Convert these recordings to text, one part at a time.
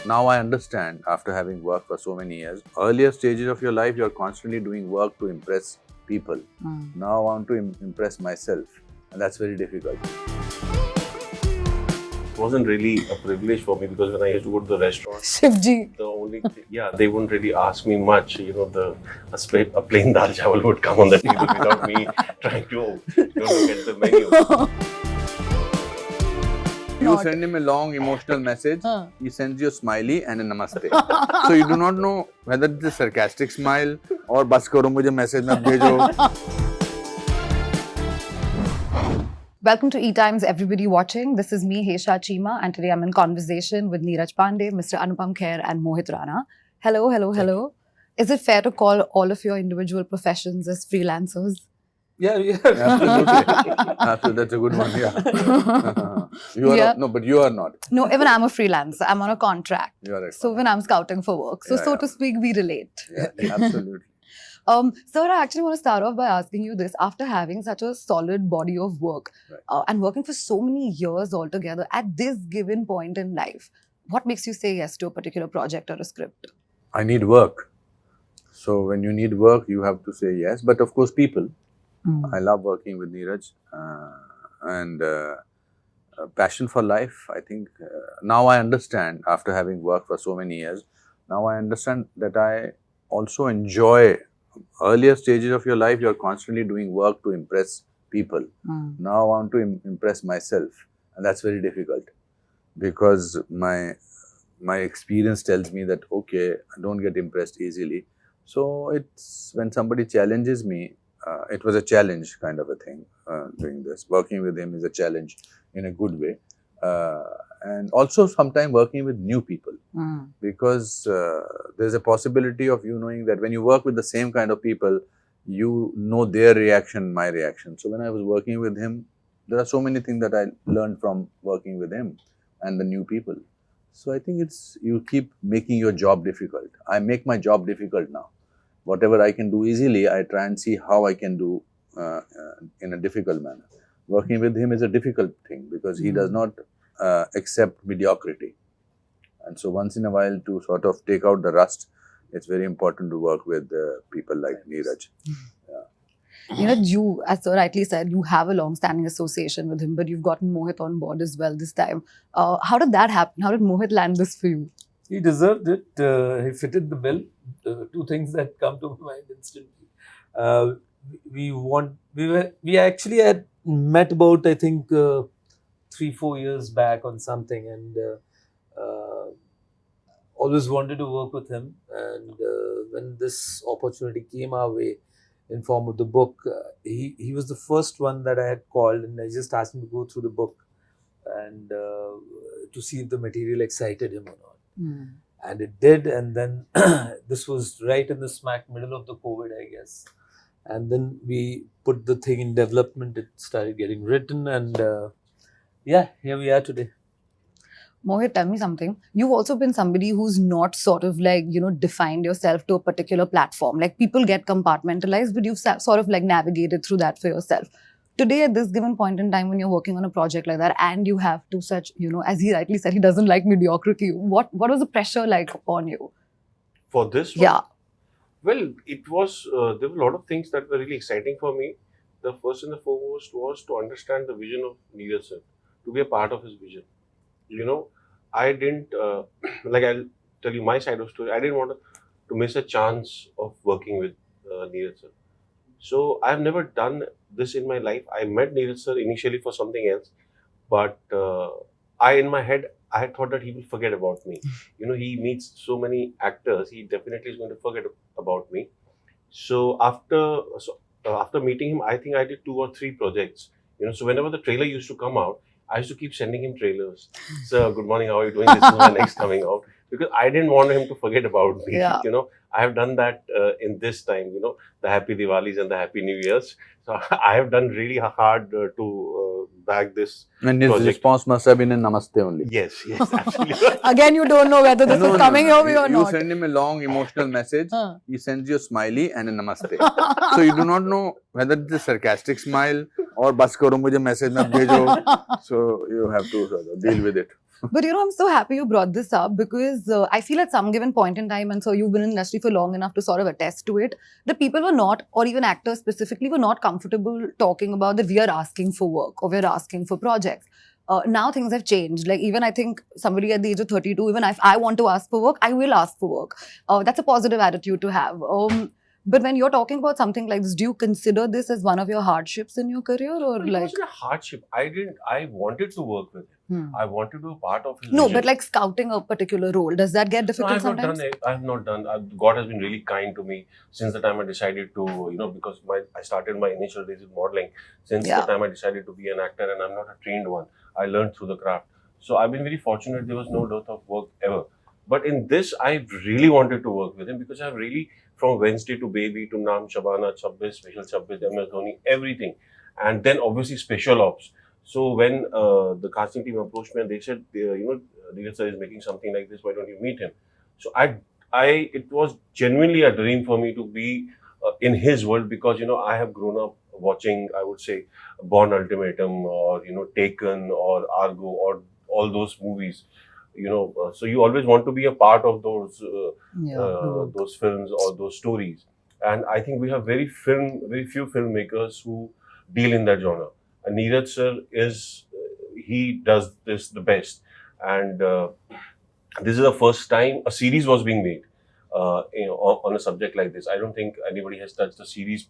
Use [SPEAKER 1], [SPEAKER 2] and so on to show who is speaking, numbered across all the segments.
[SPEAKER 1] Now I understand, after having worked for so many years, earlier stages of your life, you're constantly doing work to impress people. Now I want to impress myself, and that's very difficult.
[SPEAKER 2] It wasn't really a privilege for me because when I used to go to the restaurant,
[SPEAKER 3] Shivji.
[SPEAKER 2] the only thing, they wouldn't really ask me much. A plain dal chawal would come on the table without me trying to look at the menu.
[SPEAKER 1] You send him a long emotional message, he sends you a smiley and a namaste. So you do not know whether it's a sarcastic smile or bas karo mujhe message mat bhejo.
[SPEAKER 3] Welcome to ETimes, everybody watching. This is me, Hesha Chima, and today I'm in conversation with Neeraj Pandey, Mr. Anupam Kher, and Mohit Raina. Hello, hello, hello. Is it fair to call all of your individual professions as freelancers?
[SPEAKER 4] Yeah.
[SPEAKER 1] Absolutely. Absolutely. That's a good one. Yeah. You are no, but you are not.
[SPEAKER 3] No, even I'm a freelancer. I'm on a contract.
[SPEAKER 1] You are right.
[SPEAKER 3] So when I'm scouting for work. So,
[SPEAKER 1] Yeah.
[SPEAKER 3] to speak, we relate.
[SPEAKER 1] Yeah, absolutely.
[SPEAKER 3] Sir, I actually want to start off by asking you this. After having such a solid body of work and working for so many years altogether, at this given point in life, what makes you say yes to a particular project or a script?
[SPEAKER 1] I need work. So when you need work, you have to say yes. But of course, people. I love working with Neeraj and passion for life. I think now I understand, after having worked for so many years, now I understand that I also enjoy earlier stages of your life. You're constantly doing work to impress people. Now I want to impress myself, and that's very difficult because my experience tells me that okay, I don't get impressed easily. So it's when somebody challenges me. It was a challenge kind of a thing, doing this. Working with him is a challenge in a good way. And also sometimes working with new people, because there's a possibility of you knowing that when you work with the same kind of people, you know their reaction, my reaction. So when I was working with him, there are so many things that I learned from working with him and the new people. So I think you keep making your job difficult. I make my job difficult now. Whatever I can do easily, I try and see how I can do in a difficult manner. Working with him is a difficult thing because he does not accept mediocrity. And so once in a while, to sort of take out the rust, it's very important to work with people like Neeraj.
[SPEAKER 3] You know, you, as Sir rightly said, you have a long-standing association with him, but you've gotten Mohit on board as well this time. How did that happen? How did Mohit land this for you?
[SPEAKER 4] He deserved it. He fitted the bill. Two things that come to mind instantly. We actually had met about, I think, 3-4 years back on something, and always wanted to work with him. And when this opportunity came our way in form of the book, he was the first one that I had called, and I just asked him to go through the book and to see if the material excited him or not. And it did, and then this was right in the smack middle of the COVID, I guess. And then we put the thing in development, it started getting written, and here we are today.
[SPEAKER 3] Mohit, tell me something. You've also been somebody who's not sort of like, defined yourself to a particular platform. Like people get compartmentalized, but you've sort of like navigated through that for yourself. Today, at this given point in time, when you're working on a project like that and you have to such, as he rightly said, he doesn't like mediocrity. What was the pressure like upon you?
[SPEAKER 2] For this one?
[SPEAKER 3] Yeah.
[SPEAKER 2] Well, it was, there were a lot of things that were really exciting for me. The first and the foremost was to understand the vision of Neeraj sir, to be a part of his vision. I didn't, like I'll tell you my side of the story, I didn't want to miss a chance of working with Neeraj sir. So I've never done this in my life. I met Neeraj sir initially for something else, but in my head, I had thought that he will forget about me. He meets so many actors, he definitely is going to forget about me. So after meeting him, I think I did 2 or 3 projects. So whenever the trailer used to come out, I used to keep sending him trailers. Sir, good morning, how are you doing? This is my next coming out. Because I didn't want him to forget about me.
[SPEAKER 3] Yeah.
[SPEAKER 2] I have done that in this time, the Happy Diwalis and the Happy New Years. So I have done really hard to bag this
[SPEAKER 1] And his
[SPEAKER 2] project.
[SPEAKER 1] response must have been a namaste only.
[SPEAKER 2] Yes, absolutely.
[SPEAKER 3] Again, you don't know whether this is coming your way or
[SPEAKER 1] You
[SPEAKER 3] not.
[SPEAKER 1] send him a long emotional message, he sends you a smiley and a namaste. So you do not know whether it's a sarcastic smile or bas karo mujhe message mat bhejo. So you have to sort of deal with it.
[SPEAKER 3] But I'm so happy you brought this up because I feel at some given point in time, and so you've been in the industry for long enough to sort of attest to it, the people were not, or even actors specifically, were not comfortable talking about that we are asking for work or we're asking for projects. Now things have changed. Like even I think somebody at the age of 32, even if I want to ask for work, I will ask for work. That's a positive attitude to have. But when you're talking about something like this, do you consider this as one of your hardships in your career, or
[SPEAKER 2] It
[SPEAKER 3] like?
[SPEAKER 2] wasn't a hardship. I wanted to work with him. I wanted to be a part of his
[SPEAKER 3] No,
[SPEAKER 2] vision.
[SPEAKER 3] but like scouting a particular role, does that get
[SPEAKER 2] No,
[SPEAKER 3] difficult
[SPEAKER 2] I have not
[SPEAKER 3] sometimes?
[SPEAKER 2] done it. I have not done. God has been really kind to me since the time I decided to, because I started my initial days in modeling. Since the time I decided to be an actor, and I'm not a trained one, I learned through the craft. So I've been very fortunate. There was no dearth of work ever. But in this, I really wanted to work with him because I've really, from Wednesday to Baby to Naam Shabana, Chabbis, Special Chabbis, MS Dhoni, everything, and then obviously special ops. So when the casting team approached me and they said, Neeraj sir is making something like this, why don't you meet him? So it was genuinely a dream for me to be in his world because, I have grown up watching, I would say, Born Ultimatum or, Taken or Argo or all those movies. So you always want to be a part of those films or those stories. And I think we have very few filmmakers who deal in that genre. And Neeraj sir he does this the best. And this is the first time a series was being made, on a subject like this. I don't think anybody has touched a series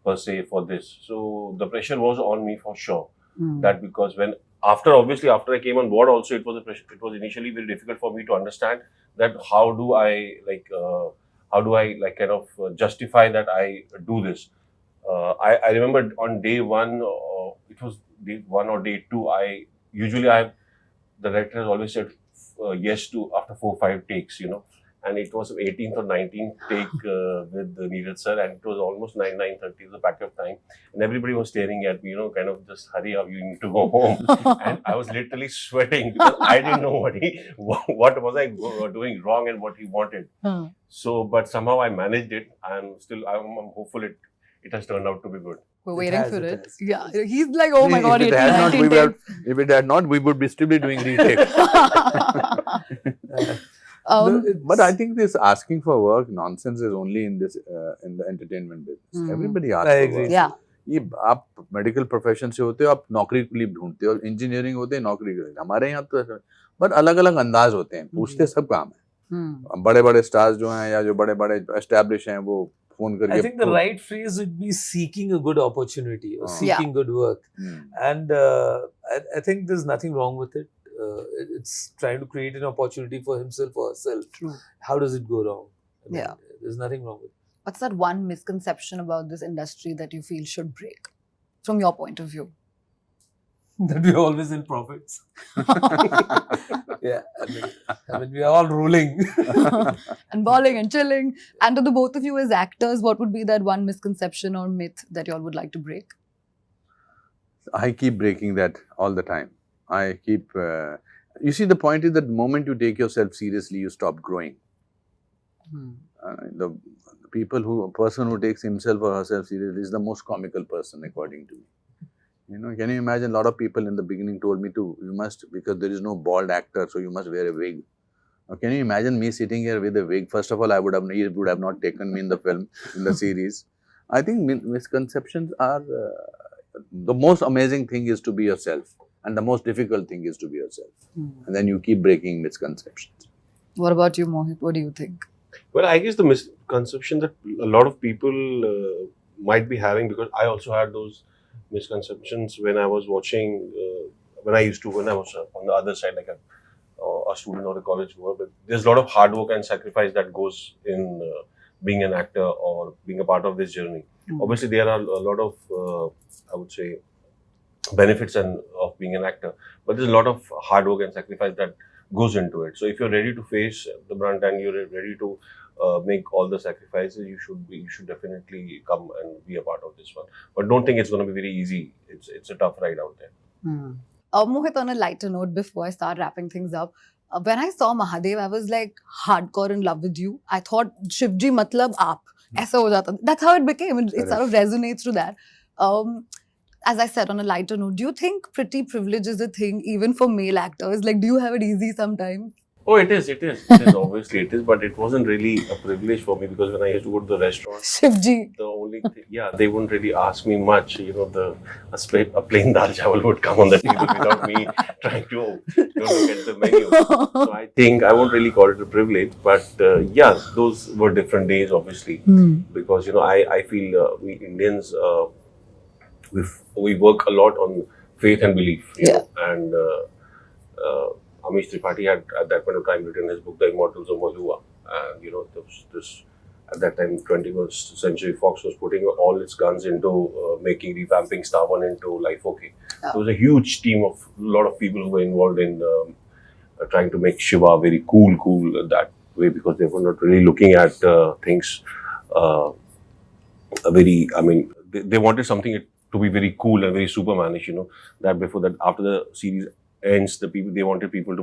[SPEAKER 2] per se for this. So the pressure was on me for sure. That because after I came on board also, it was initially very difficult for me to understand that how do I kind of justify that I do this. I remember on day one, it was day one or day two, the director has always said yes to after 4-5 takes, and it was 18th or 19th take with Neeraj sir, and it was almost 9:30, the pack of time, and everybody was staring at me, kind of just hurry up, you need to go home. And I was literally sweating because I didn't know what was I doing wrong and what he wanted. So, but somehow I managed it. I'm hopeful it has turned out to be good.
[SPEAKER 3] We're waiting for it.
[SPEAKER 4] has.
[SPEAKER 3] Yeah, he's like, oh my god,
[SPEAKER 1] if it had not, we would be still be doing retakes. But I think this asking for work nonsense is only in the entertainment business. Everybody asks for work.
[SPEAKER 3] Yeah.
[SPEAKER 1] ये आप medical profession से होते हो, आप नौकरी के लिए ढूंढते हो, इंजीनियरिंग होते हैं नौकरी के लिए. हमारे यहाँ तो बट अलग अलग अंदाज होते हैं, पूछते सब काम है. बड़े बड़े स्टार्स जो हैं या जो बड़े बड़े एस्टैब्लिश हैं वो फोन करके.
[SPEAKER 4] I think the right phrase would be seeking a good opportunity or seeking good work. And I think there's nothing wrong with it. It's trying to create an opportunity for himself or herself.
[SPEAKER 3] True.
[SPEAKER 4] How does it go wrong?
[SPEAKER 3] Yeah.
[SPEAKER 4] There's nothing wrong with it.
[SPEAKER 3] What's that one misconception about this industry that you feel should break from your point of view?
[SPEAKER 4] That we're always in profits. Yeah, I mean, we are all rolling.
[SPEAKER 3] And balling and chilling. And to the both of you as actors, what would be that one misconception or myth that you all would like to break?
[SPEAKER 1] I keep breaking that all the time. I keep, you see, the point is that the moment you take yourself seriously, you stop growing. The person who takes himself or herself seriously is the most comical person, according to me. Can you imagine, a lot of people in the beginning told me because there is no bald actor, so you must wear a wig. Now, can you imagine me sitting here with a wig? First of all, he would have not taken me in the film, in the series. I think misconceptions are, the most amazing thing is to be yourself. And the most difficult thing is to be yourself. And then you keep breaking misconceptions.
[SPEAKER 3] What about you, Mohit? What do you think?
[SPEAKER 2] Well, I guess the misconception that a lot of people might be having, because I also had those misconceptions when I was watching, when I was on the other side, like a student or a college goer. But there's a lot of hard work and sacrifice that goes in being an actor or being a part of this journey. Obviously, there are a lot of, I would say, benefits of being an actor, but there's a lot of hard work and sacrifice that goes into it. So if you're ready to face the brunt and you're ready to make all the sacrifices, you should definitely come and be a part of this one. But don't think it's going to be very easy. It's a tough ride out there.
[SPEAKER 3] Mohit, on a lighter note, before I start wrapping things up, when I saw Mahadev, I was like hardcore in love with you. I thought Shivji matlab aap. Aisa ho jata. That's how it became. It sort of resonates to that. as I said, on a lighter note, do you think pretty privilege is a thing even for male actors? Like, do you have it easy sometimes?
[SPEAKER 2] Oh, it is, obviously it is, but it wasn't really a privilege for me because when I used to go to the restaurant,
[SPEAKER 3] Shivji.
[SPEAKER 2] the only thing, yeah, they wouldn't really ask me much. You know, a plain dal chawal would come on the table without me trying to look at the menu. So I think I won't really call it a privilege, but yeah, those were different days, obviously, because I feel we Indians we work a lot on faith and belief, you know, and Amish Tripathi had at that point of time written his book, The Immortals of Malua, and this at that time 21st Century Fox was putting all its guns into revamping Star One into Life OK. There was a huge team of a lot of people who were involved in trying to make Shiva very cool that way, because they were not really looking at things they wanted something to be very cool and very Supermanish, that before that, after the series ends, they wanted people to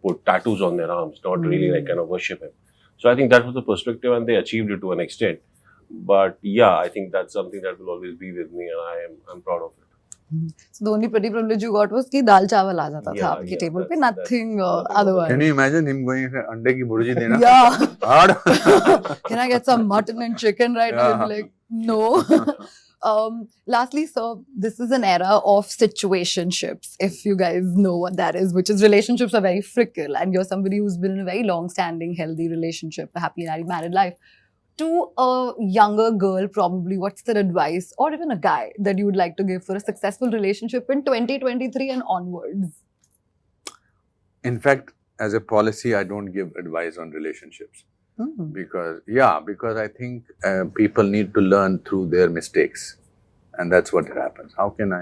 [SPEAKER 2] put tattoos on their arms, not really like kind of worship him. So I think that was the perspective, and they achieved it to an extent. But yeah, I think that's something that will always be with me, and I'm proud of it.
[SPEAKER 3] So the only pretty privilege you got was कि दाल चावल आ जाता था आपके table पे, nothing otherwise.
[SPEAKER 1] Can you imagine him going अंडे की भुर्जी देना?
[SPEAKER 3] Yeah.
[SPEAKER 1] Hard.
[SPEAKER 3] Can I get some mutton and chicken right now? You'd be like, no. Lastly, sir, this is an era of situationships, if you guys know what that is, which is relationships are very fickle, and you're somebody who's been in a very long-standing, healthy relationship, a happy married life. To a younger girl, probably, what's the advice, or even a guy, that you would like to give for a successful relationship in 2023 and onwards?
[SPEAKER 1] In fact, as a policy, I don't give advice on relationships. Because I think people need to learn through their mistakes, and that's what happens. How can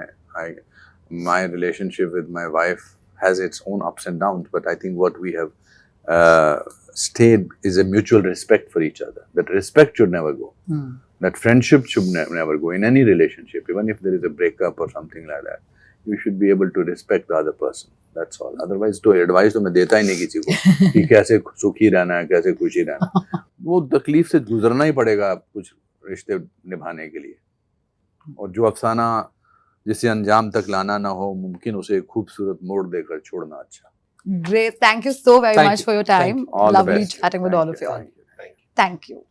[SPEAKER 1] my relationship with my wife has its own ups and downs, but I think what we have stayed is a mutual respect for each other. That respect should never go. That friendship should never go in any relationship. Even if there is a breakup or something like that, you should be able to respect the other person. That's all. Otherwise, तो advice तो मैं देता ही नहीं किसी को कि कैसे सुखी रहना है, कैसे खुशी रहना है. वो तकलीफ से गुजरना ही पड़ेगा कुछ रिश्ते निभाने के लिए. और जो अफसाना जिसे अंजाम तक लाना ना हो, मुमकिन उसे खूबसूरत मोड़ देकर छोड़ना अच्छा.
[SPEAKER 3] Great. Thank you so very much for your time.
[SPEAKER 1] All the
[SPEAKER 3] Lovely
[SPEAKER 1] best.
[SPEAKER 3] chatting with all of you all.
[SPEAKER 1] Thank you.
[SPEAKER 3] Thank you.